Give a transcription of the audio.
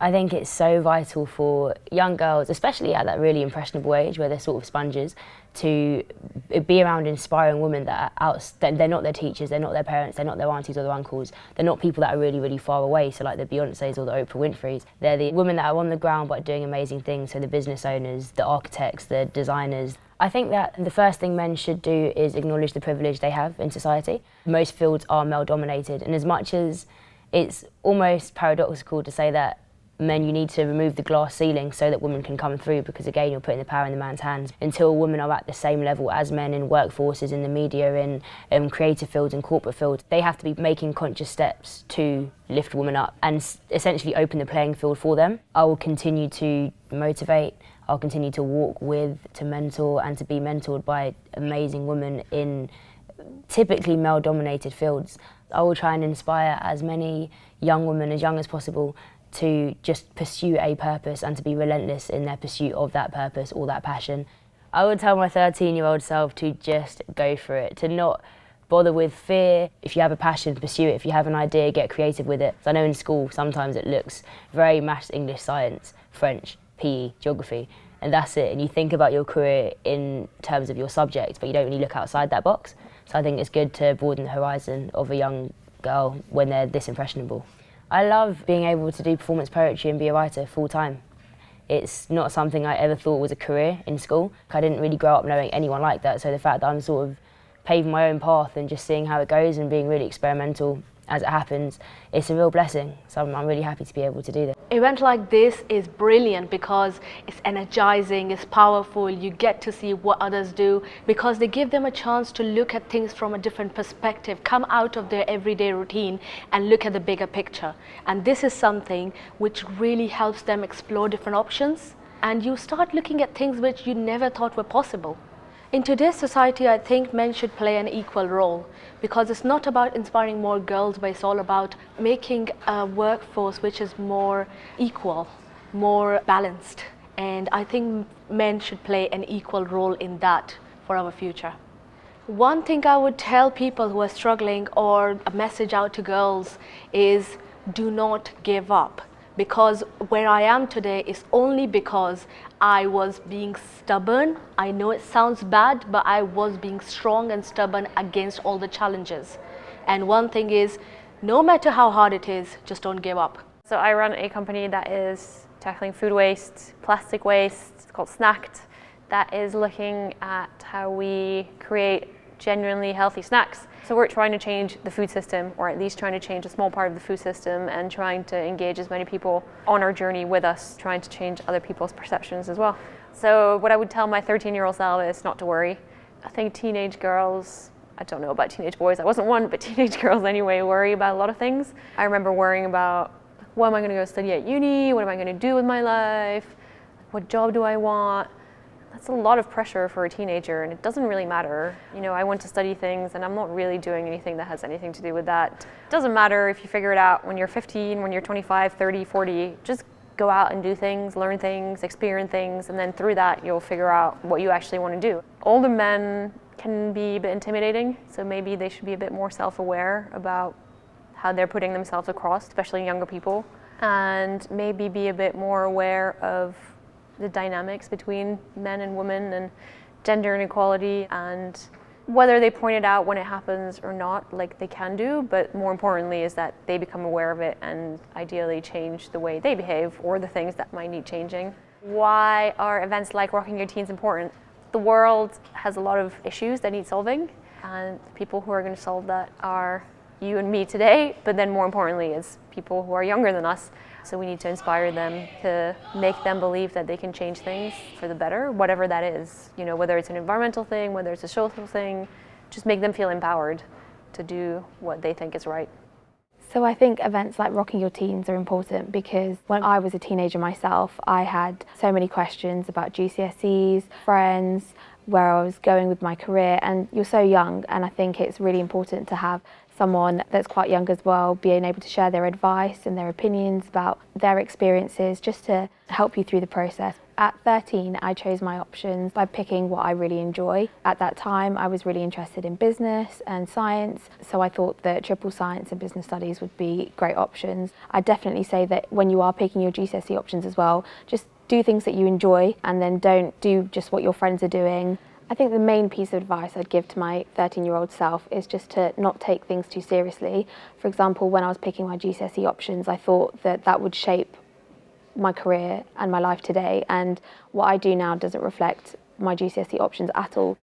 I think it's so vital for young girls, especially at that really impressionable age where they're sort of sponges, to be around inspiring women that are they're not their teachers, they're not their parents, they're not their aunties or their uncles, they're not people that are really, really far away, so like the Beyoncés or the Oprah Winfreys. They're the women that are on the ground but doing amazing things, so the business owners, the architects, the designers. I think that the first thing men should do is acknowledge the privilege they have in society. Most fields are male dominated, and as much as it's almost paradoxical to say that men, you need to remove the glass ceiling so that women can come through, because again, you're putting the power in the man's hands. Until women are at the same level as men in workforces, in the media, in creative fields and corporate fields, they have to be making conscious steps to lift women up and essentially open the playing field for them. I will continue to motivate, I'll continue to walk with, to mentor and to be mentored by amazing women in typically male-dominated fields. I will try and inspire as many young women as young as possible to just pursue a purpose and to be relentless in their pursuit of that purpose or that passion. I would tell my 13-year-old self to just go for it, to not bother with fear. If you have a passion, pursue it. If you have an idea, get creative with it. So I know in school sometimes it looks very maths, English, science, French, PE, geography, and that's it. And you think about your career in terms of your subject, but you don't really look outside that box. So I think it's good to broaden the horizon of a young girl when they're this impressionable. I love being able to do performance poetry and be a writer full time. It's not something I ever thought was a career in school. I didn't really grow up knowing anyone like that, so the fact that I'm sort of paving my own path and just seeing how it goes and being really experimental as it happens, it's a real blessing. So I'm really happy to be able to do this. An event like this is brilliant because it's energizing, it's powerful, you get to see what others do because they give them a chance to look at things from a different perspective, come out of their everyday routine and look at the bigger picture. And this is something which really helps them explore different options, and you start looking at things which you never thought were possible. In today's society, I think men should play an equal role because it's not about inspiring more girls, but it's all about making a workforce which is more equal, more balanced. And I think men should play an equal role in that for our future. One thing I would tell people who are struggling, or a message out to girls, is do not give up. Because where I am today is only because I was being stubborn. I know it sounds bad, but I was being strong and stubborn against all the challenges. And one thing is, no matter how hard it is, just don't give up. So I run a company that is tackling food waste, plastic waste. It's called Snacked. That is looking at how we create genuinely healthy snacks. So we're trying to change the food system, or at least trying to change a small part of the food system, and trying to engage as many people on our journey with us, trying to change other people's perceptions as well. So what I would tell my 13-year-old self is not to worry. I think teenage girls, I don't know about teenage boys, I wasn't one, but teenage girls anyway, worry about a lot of things. I remember worrying about, what am I going to go study at uni? What am I going to do with my life? What job do I want? That's a lot of pressure for a teenager, and it doesn't really matter. You know, I went to study things and I'm not really doing anything that has anything to do with that. It doesn't matter if you figure it out when you're 15, when you're 25, 30, 40, just go out and do things, learn things, experience things, and then through that you'll figure out what you actually want to do. Older men can be a bit intimidating, so maybe they should be a bit more self-aware about how they're putting themselves across, especially younger people, and maybe be a bit more aware of the dynamics between men and women and gender inequality, and whether they point it out when it happens or not, like they can do, but more importantly is that they become aware of it and ideally change the way they behave or the things that might need changing. Why are events like Rocking Your Teens important? The world has a lot of issues that need solving, and the people who are going to solve that are you and me today, but then more importantly it's people who are younger than us. So we need to inspire them, to make them believe that they can change things for the better, whatever that is. You know, whether it's an environmental thing, whether it's a social thing, just make them feel empowered to do what they think is right. So I think events like Rocking Your Teens are important because when I was a teenager myself, I had so many questions about GCSEs, friends, where I was going with my career, and you're so young, and I think it's really important to have someone that's quite young as well, being able to share their advice and their opinions about their experiences, just to help you through the process. At 13, I chose my options by picking what I really enjoy. At that time, I was really interested in business and science, so I thought that triple science and business studies would be great options. I'd definitely say that when you are picking your GCSE options as well, just do things that you enjoy and then don't do just what your friends are doing. I think the main piece of advice I'd give to my 13-year-old self is just to not take things too seriously. For example, when I was picking my GCSE options, I thought that that would shape my career and my life today, and what I do now doesn't reflect my GCSE options at all.